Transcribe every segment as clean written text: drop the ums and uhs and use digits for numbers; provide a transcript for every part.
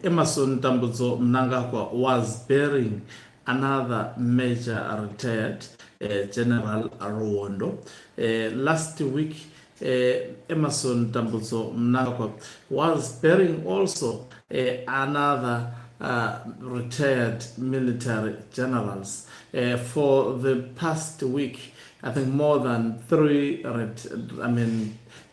Emerson Mnangagwa was burying another major retired General Rwondo. Last week, Emerson Mnangagwa was burying also another retired military generals. For the past week, I think more than three,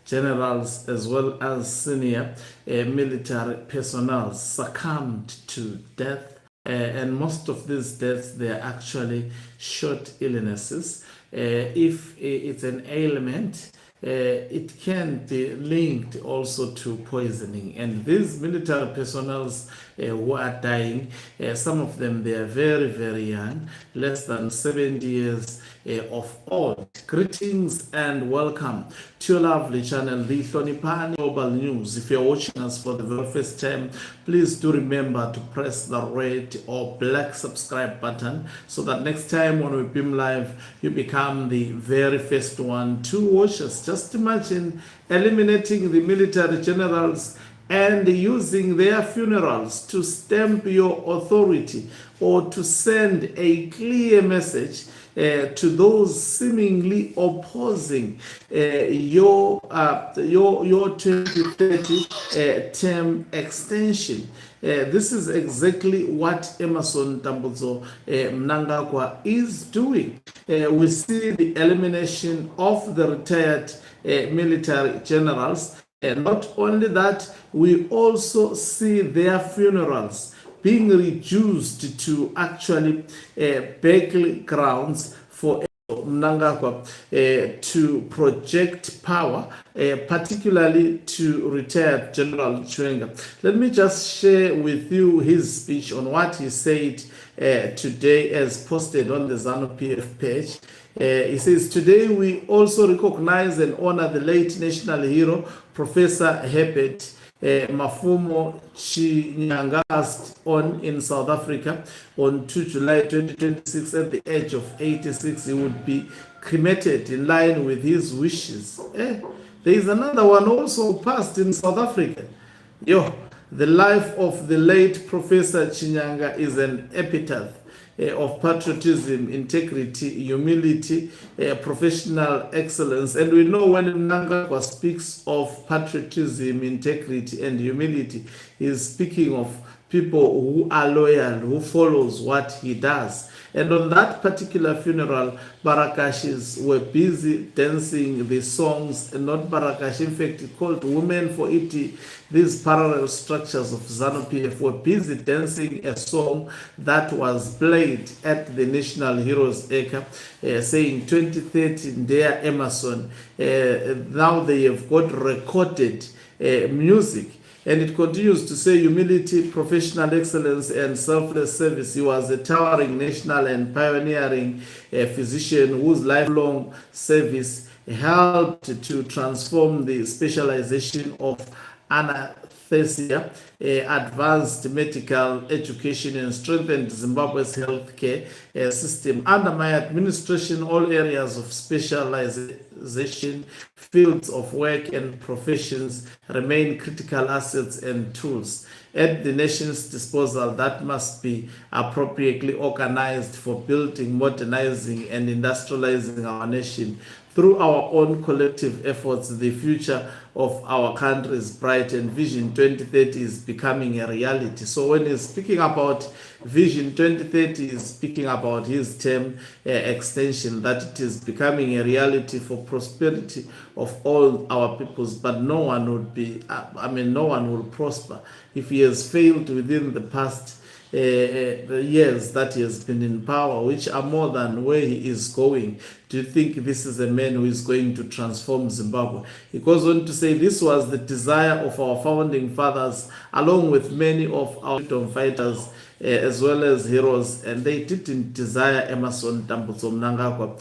generals as well as senior military personnel succumbed to death. And most of these deaths, they are actually short illnesses. If it's an ailment, it can be linked also to poisoning. And these military personnel who are dying, some of them, they are very, very young, less than 70 years of old. Greetings and welcome to your lovely channel, the Hlonipani Global News. If you're watching us for the very first time, please do remember to press the red or black subscribe button so that next time when we beam live, you become the very first one to watch us. Just imagine eliminating the military generals and using their funerals to stamp your authority or to send a clear message to those seemingly opposing your 2030 term extension. This is exactly what Emerson Mnangagwa is doing. We see the elimination of the retired military generals. And not only that, we also see their funerals being reduced to actually battlegrounds for Mnangagwa to project power, particularly to retired General Chiwenga. Let me just share with you his speech on what he said today as posted on the ZANU-PF page. He says, today we also recognize and honor the late national hero, Professor Herbert Mafumo Chiwenga, passed on in South Africa on 2 July 2026 at the age of 86. He would be cremated in line with his wishes. There is another one also passed in South Africa. The life of the late Professor Chiwenga is an epitaph of patriotism, integrity, humility, professional excellence. And we know when Mnangagwa speaks of patriotism, integrity, and humility, he is speaking of people who are loyal, who follows what he does. And on that particular funeral, Barakashis were busy dancing the songs, and not Barakashi, in fact, called Women for Iti. These parallel structures of ZANU-PF were busy dancing a song that was played at the National Heroes Acre, saying 2030, dear Emerson. Now they have got recorded music. And it continues to say humility, professional excellence, and selfless service. He was a towering national and pioneering physician whose lifelong service helped to transform the specialization of anesthesia, advanced medical education, and strengthened Zimbabwe's healthcare system. Under my administration, all areas of specialization, fields of work, and professions remain critical assets and tools at the nation's disposal that must be appropriately organized for building, modernizing, and industrializing our nation. Through our own collective efforts, the future of our country is bright, and Vision 2030 is becoming a reality. So when he's speaking about Vision 2030, he's speaking about his term extension, that it is becoming a reality for prosperity of all our peoples. But no one would be, no one will prosper if he has failed within the past years that he has been in power, which are more than where he is going. Do you think this is a man who is going to transform Zimbabwe? He goes on to say this was the desire of our founding fathers, along with many of our freedom fighters, as well as heroes, and they didn't desire Emerson Mnangagwa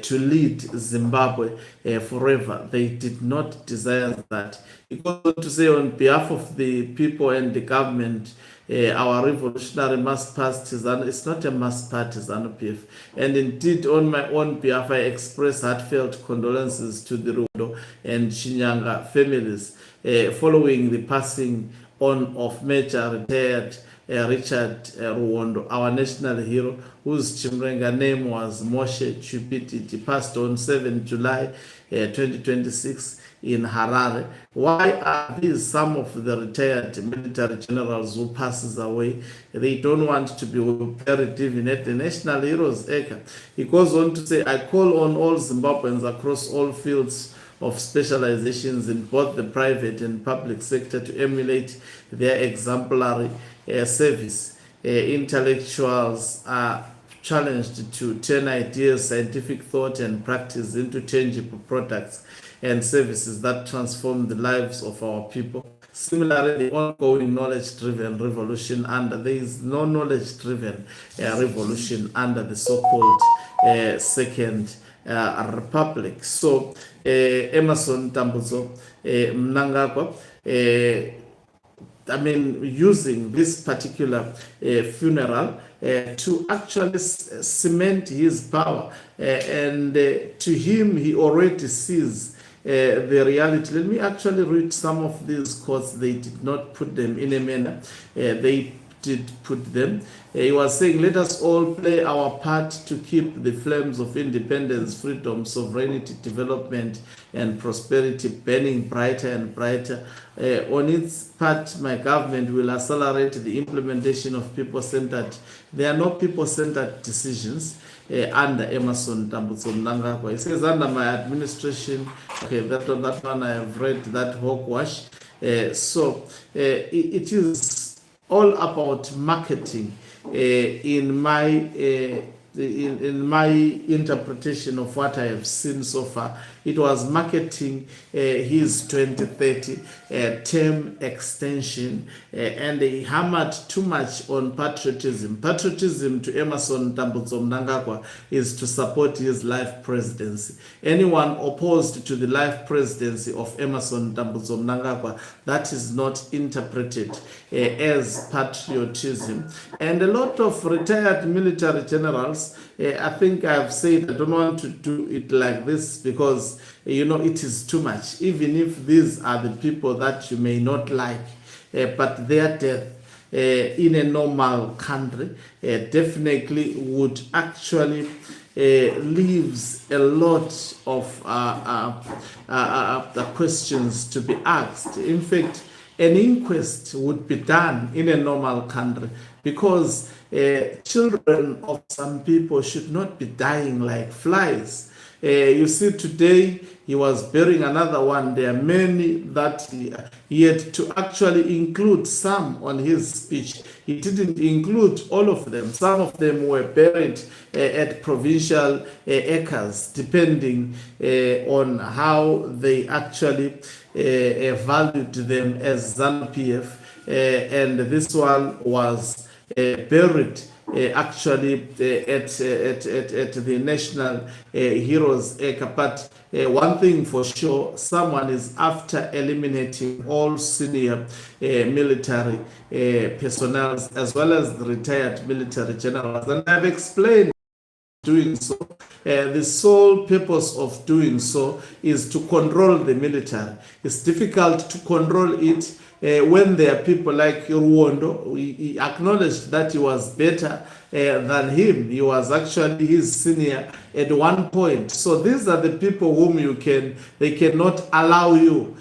to lead Zimbabwe forever. They did not desire that. He goes on to say, on behalf of the people and the government, our revolutionary mass partisan, it's not a mass partisan PF. And indeed, on my own behalf, I express heartfelt condolences to the Rwondo and Chiwenga families following the passing on of Major retired Richard Ruwondo, our national hero, whose Chiwenga name was Moshe Chupiti. He passed on 7 July 2026 in Harare. Why are these some of the retired military generals who passes away? They don't want to be buried even at the National Heroes Acre. He goes on to say, I call on all Zimbabweans across all fields of specializations in both the private and public sector to emulate their exemplary service. Intellectuals are challenged to turn ideas, scientific thought, and practice into tangible products and services that transform the lives of our people. Similarly, the ongoing knowledge-driven revolution there is no knowledge-driven revolution under the so-called Second Republic. So, Emerson Tambuzo Mnangagwa, using this particular funeral to actually cement his power, and to him, he already sees the reality. Let me actually read some of these quotes. They did not put them in a manner. They did put them. He was saying, let us all play our part to keep the flames of independence, freedom, sovereignty, development, and prosperity burning brighter and brighter. On its part, my government will accelerate the implementation of people-centered. There are no people-centered decisions under Emerson Tambuzo Mnangagwa. He says, under my administration, okay, that one I have read, that hogwash. So it is all about marketing in my interpretation of what I have seen so far. It was marketing his 2030 term extension, and he hammered too much on patriotism. Patriotism to Emerson Tambuzo Mnangagwa is to support his life presidency. Anyone opposed to the life presidency of Emerson Tambuzo Mnangagwa, that is not interpreted as patriotism. And a lot of retired military generals, I think I've said I don't want to do it like this because it is too much, even if these are the people that you may not like, but their death in a normal country definitely would actually leaves a lot of the questions to be asked. In fact, an inquest would be done in a normal country because children of some people should not be dying like flies. You see, today he was burying another one. There are many that he had to actually include some on his speech. He didn't include all of them. Some of them were buried at provincial acres, depending on how they actually valued them as ZANU-PF. And this one was buried actually at the National Heroes Acre. But one thing for sure, someone is after eliminating all senior military personnel as well as the retired military generals. And I've explained doing so. The sole purpose of doing so is to control the military. It's difficult to control it when there are people like Ruwondo. He acknowledged that he was better than him. He was actually his senior at one point. So these are the people whom they cannot allow you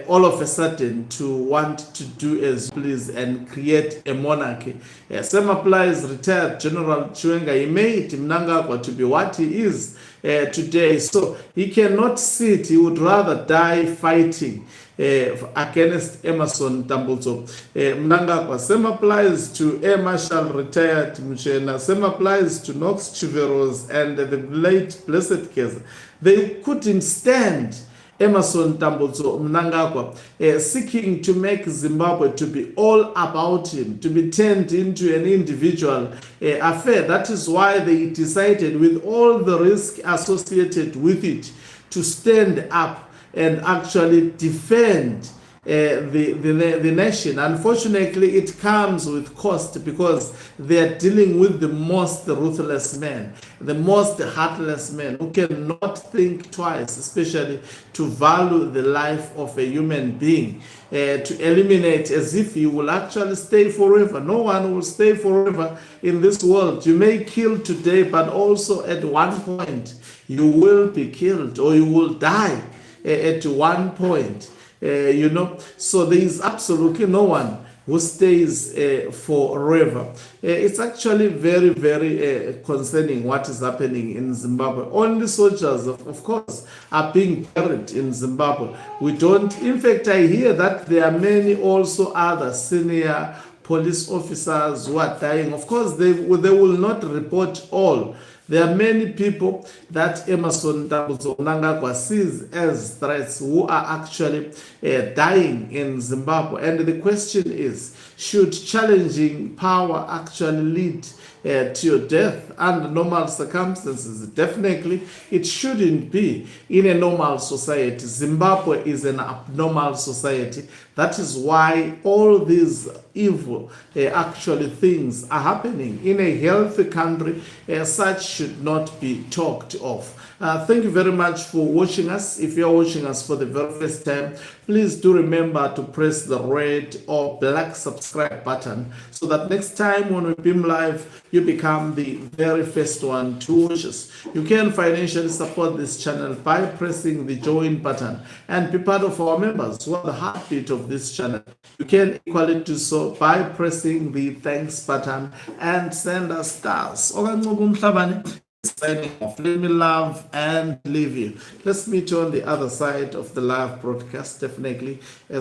all of a sudden to want to do as please and create a monarchy. Same applies retired General Chiwenga. He made Mnangagwa to be what he is today. So he cannot sit. He would rather die fighting against Emerson Tambuzo Mnangagwa. Same applies to Air Marshal retired Mchena. Same applies to Knox Chiveros and the late Blessed Keza. They couldn't stand Emerson Tambuzo Mnangagwa seeking to make Zimbabwe to be all about him, to be turned into an individual affair. That is why they decided, with all the risk associated with it, to stand up and actually defend the nation. Unfortunately, it comes with cost because they are dealing with the most ruthless men, the most heartless men who cannot think twice, especially to value the life of a human being, to eliminate as if you will actually stay forever. No one will stay forever in this world. You may kill today, but also at one point you will be killed or you will die at one point. So there is absolutely no one who stays forever. It's actually very, very concerning what is happening in Zimbabwe. Only soldiers, of course, are being buried in Zimbabwe. We don't, in fact, I hear that there are many also other senior police officers who are dying. Of course, they will not report all. There are many people that Emerson Mnangagwa sees as threats who are actually dying in Zimbabwe. And the question is, should challenging power actually lead to your death under normal circumstances? Definitely, it shouldn't be in a normal society. Zimbabwe is an abnormal society. That is why all these evil actually things are happening. In a healthy country, such should not be talked of. Thank you very much for watching us. If you're watching us for the very first time, please do remember to press the red or black subscribe button so that next time when we beam live, you become the very first one to watch us. You can financially support this channel by pressing the join button and be part of our members who are the heartbeat of this channel. You can equally do so by pressing the thanks button and send us stars. Signing off. Let me love and leave you. Let's meet you on the other side of the live broadcast, definitely. As